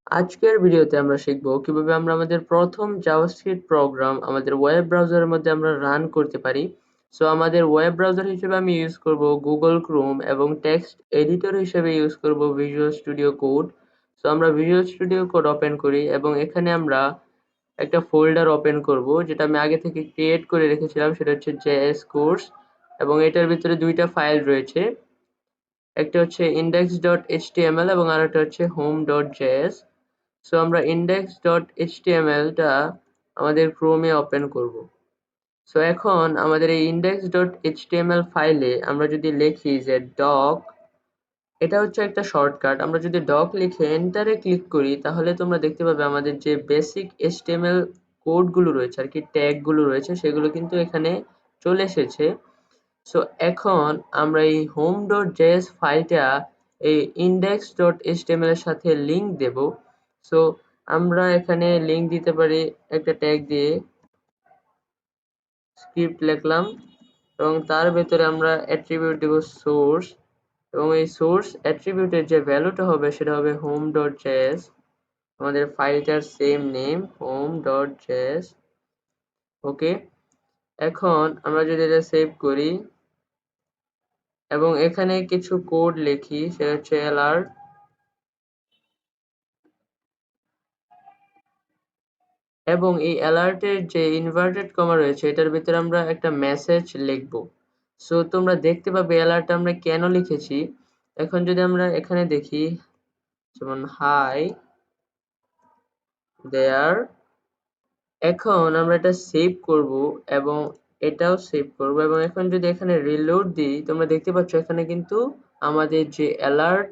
আজকের ভিডিওতে আমরা শিখব কিভাবে আমরা আমাদের প্রথম জাভাস্ক্রিপ্ট প্রোগ্রাম আমাদের ওয়েব ব্রাউজারের মধ্যে আমরা রান করতে পারি। সো আমাদের ওয়েব ব্রাউজার হিসেবে আমি ইউজ করব গুগল ক্রোম এবং টেক্সট এডিটর হিসেবে ইউজ করব ভিজুয়াল স্টুডিও কোড। সো আমরা ভিজুয়াল স্টুডিও কোড ওপেন করি এবং এখানে আমরা একটা ফোল্ডার ওপেন করব যেটা আমি আগে থেকে ক্রিয়েট করে রেখেছিলাম, সেটা হচ্ছে জেএস কোর্স। এবং এটার ভিতরে দুইটা ফাইল রয়েছে, একটা হচ্ছে index.html এবং আরেকটা হচ্ছে home.js। সো আমরা index.html টা আমাদের ক্রোমে ওপেন করব। সো এখন আমাদের এই index.html ফাইলে আমরা যদি লিখি যে ডক, এটা হচ্ছে একটা শর্টকাট। আমরা যদি ডক লিখে এন্টারে ক্লিক করি তাহলে তোমরা দেখতে পাবে আমাদের যে বেসিক html কোড গুলো রয়েছে আর কি, ট্যাগ গুলো রয়েছে, সেগুলো কিন্তু এখানে চলে এসেছে। সো এখন আমরা এই home.js ফাইলটা এই index.html এর সাথে লিংক দেব। সো আমরা এখানে লিংক দিতে পারি একটা ট্যাগ দিয়ে, স্ক্রিপ্ট লিখলাম এবং তার ভেতরে আমরা অ্যাট্রিবিউট দেব সোর্স, এবং এই সোর্স অ্যাট্রিবিউটের যে ভ্যালুটা হবে সেটা হবে home.js, আমাদের ফাইলটার সেম নেম home.js। ওকে, এখন আমরা যদি এটা সেভ করি এবং এখানে কিছু কোড লিখি, সেটা হচ্ছে alert, এবং এই অ্যালার্টের যে ইনভার্টেড কমা রয়েছে এটার ভিতরে আমরা একটা মেসেজ লিখব। সো তোমরা দেখতে পাবে অ্যালার্ট আমরা কেন লিখেছি। এখন যদি আমরা এখানে দেখি, যেমন হাই দেয়ার, এখন আমরা এটা সেভ করব এবং এটাও সেভ করব এবং এখন যদি এখানে রিলোড দিই তোমরা দেখতে পাচ্ছ এখানে কিন্তু আমাদের যে অ্যালার্ট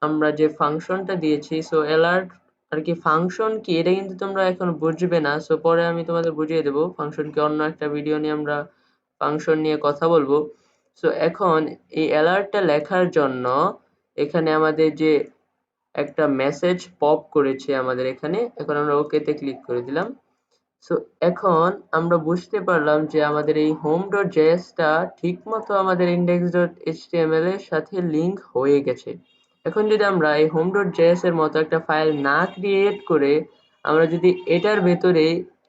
আমরা যে ফাংশনটা দিয়েছি, সো অ্যালার্ট আর কি ফাংশন কি এটা কিন্তু তোমরা এখন বুঝবে না। সো পরে আমি তোমাদের বুঝিয়ে দেবো ফাংশন কি, অন্য একটা ভিডিও নিয়ে আমরা ফাংশন নিয়ে কথা বলবো। সো এখন এই অ্যালার্টটা লেখার জন্য এখানে আমাদের যে একটা মেসেজ পপ করেছে আমাদের এখানে, এখন আমরা ওকেতে ক্লিক করে দিলাম। সো এখন আমরা বুঝতে পারলাম যে আমাদের এই home.js টা ঠিকমতো আমাদের index.html এর সাথে লিংক হয়ে গেছে। এখন যদি আমরা এই home.js এর মতো একটা ফাইল না ক্রিয়েট করে আমরা যদি এটার ভেতরে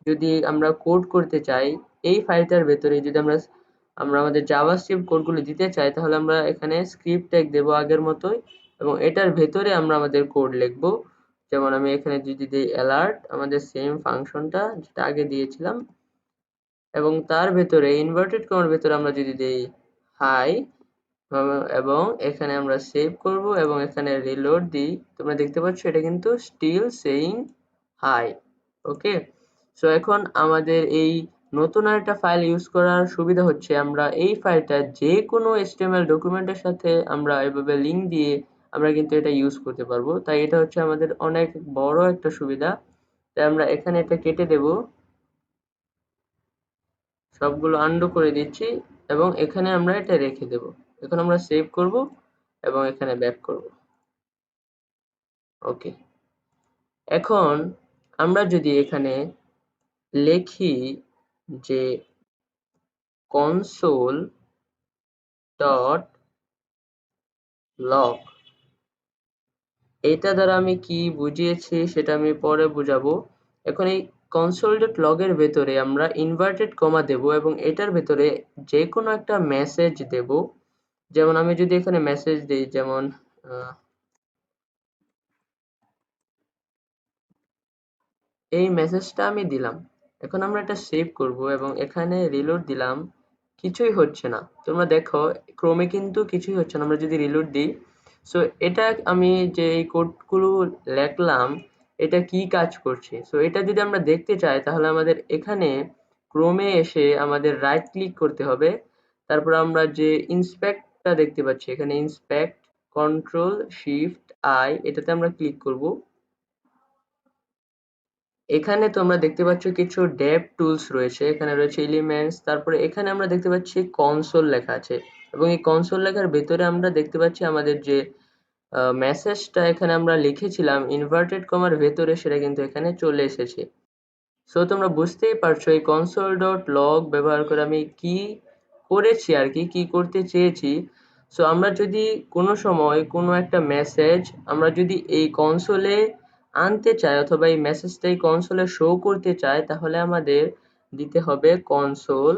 যদি আমরা কোড করতে চাই, এই ফাইলটার ভেতরে যদি আমরা আমরা আমাদের জাভাস্ক্রিপ্ট কোডগুলো দিতে চাই, তাহলে আমরা এখানে স্ক্রিপ্ট ট্যাগ দেবো আগের মতোই এবং এটার ভেতরে আমরা আমাদের কোড লিখবো। যেমন আমি এখানে যদি দিই অ্যালার্ট, আমাদের সেম ফাংশনটা যেটা আগে দিয়েছিলাম, এবং তার ভেতরে ইনভার্টেড কমার ভেতরে আমরা যদি দিই হাই এবং এখানে আমরা সেভ করব এবং এখানে রিলোড দিই, তোমরা দেখতে পাচ্ছ এটা কিন্তু স্টিল সেইং হাই। ওকে, সো এখন আমাদের এই নতুন আরেকটা ফাইল ইউজ করার সুবিধা হচ্ছে আমরা এই ফাইলটা যে কোনো HTML ডকুমেন্টের সাথে আমরা এভাবে লিংক দিয়ে আমরা কিন্তু এটা ইউজ করতে পারবো। তাই এটা হচ্ছে আমাদের অনেক বড় একটা সুবিধা। তাই আমরা এখানে এটা কেটে দেব, সবগুলো আন্ডু করে দিচ্ছি এবং এখানে আমরা এটা রেখে দেব। এখন আমরা সেভ করব এবং এখানে ব্যাক করব। ওকে, এখন আমরা যদি এখানে লিখি যে console ডট লগ, এটা দ্বারা আমি কি বুঝিয়েছি সেটা আমি পরে বুঝাবো। এখন এই console.log এর ভেতরে আমরা ইনভার্টেড কমা দেব এবং এটার ভেতরে যে কোনো একটা মেসেজ দেব। যেমন আমি যদি এখানে মেসেজ দিই, যেমন এই মেসেজটা আমি দিলাম। এখন আমরা এটা সেভ করব এবং এখানে রিলোড দিলাম, কিছুই হচ্ছে না। তোমরা দেখো ক্রোমে কিন্তু কিছুই হচ্ছে না। আমরা যদি রিলোড দিই, সো এটা আমি যে এই কোডগুলো লেখলাম এটা কি কাজ করছে, সো এটা যদি আমরা দেখতে চাই তাহলে আমাদের এখানে ক্রোমে এসে আমাদের রাইট ক্লিক করতে হবে। তারপর আমরা যে ইন্সপেক্টটা দেখতে পাচ্ছি এখানে, ইন্সপেক্ট কন্ট্রোল শিফট আই, এটাতে আমরা ক্লিক করব। এখানে তোমরা দেখতে পাচ্ছ কিছু ডেভ টুলস রয়েছে, এখানে রয়েছে এলিমেন্টস, তারপরে এখানে আমরা দেখতে পাচ্ছি কনসোল লেখা আছে এবং এই কনসোল লেখার ভেতরে আমরা দেখতে পাচ্ছি আমাদের যে মেসেজটা এখানে আমরা লিখেছিলাম ইনভার্টেড কমার ভেতরে সেটা কিন্তু এখানে চলে এসেছে। সো তোমরা বুঝতেই পারছো এই console ডট লগ ব্যবহার করে আমি কি করেছি আর কি, কি করতে চেয়েছি। সো আমরা যদি কোনো সময় কোনো একটা মেসেজ আমরা যদি এই কনসোলে আনতে চাই অথবা এই মেসেজটা এই কনসোলে শো করতে চাই তাহলে আমাদের দিতে হবে কনসোল,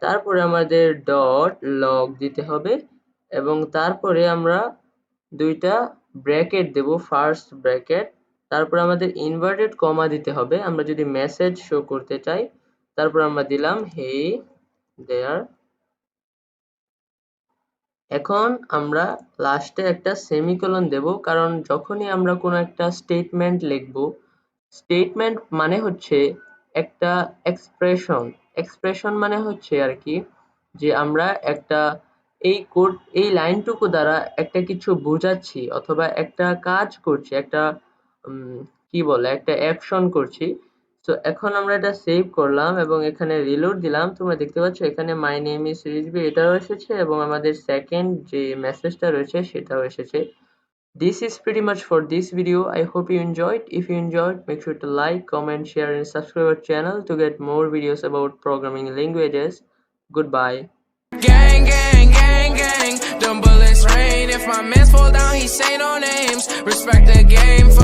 তারপরে আমাদের ডট লগ দিতে হবে এবং তারপরে আমরা দুইটা ব্র্যাকেট দেব, ফার্স্ট ব্র্যাকেট, তারপর আমাদের ইনভার্টেড কমা দিতে হবে আমরা যদি মেসেজ শো করতে চাই, তারপর আমরা দিলাম হেই দেয়ার। এখন আমরা লাস্টে একটা সেমিকোলন দেব, কারণ যখনই আমরা কোনো একটা স্টেটমেন্ট লিখব, স্টেটমেন্ট মানে হচ্ছে একটা এক্সপ্রেশন। এক্সপ্রেশন মানে হচ্ছে আর কি যে আমরা একটা এই কোড এই লাইনটুকু দ্বারা একটা কিছু বোঝাচ্ছি অথবা একটা কাজ করছি, একটা কি বলে একটা অ্যাকশন করছি। তো এখন আমরা এটা সেভ করলাম এবং এখানে রিলোড দিলাম, তোমরা দেখতে পাচ্ছ এখানে মাই নেম ইজ রিজভি এটাও এসেছে এবং আমাদের সেকেন্ড যে মেসেজটা রয়েছে সেটাও এসেছে। This is pretty much for this video. I hope you enjoyed. If you enjoyed, make sure to like, comment, share and subscribe our channel to get more videos about programming languages. Goodbye. Gang, gang, gang, gang. Them bullets rain. If my mans fall down, he say no names. Respect the game.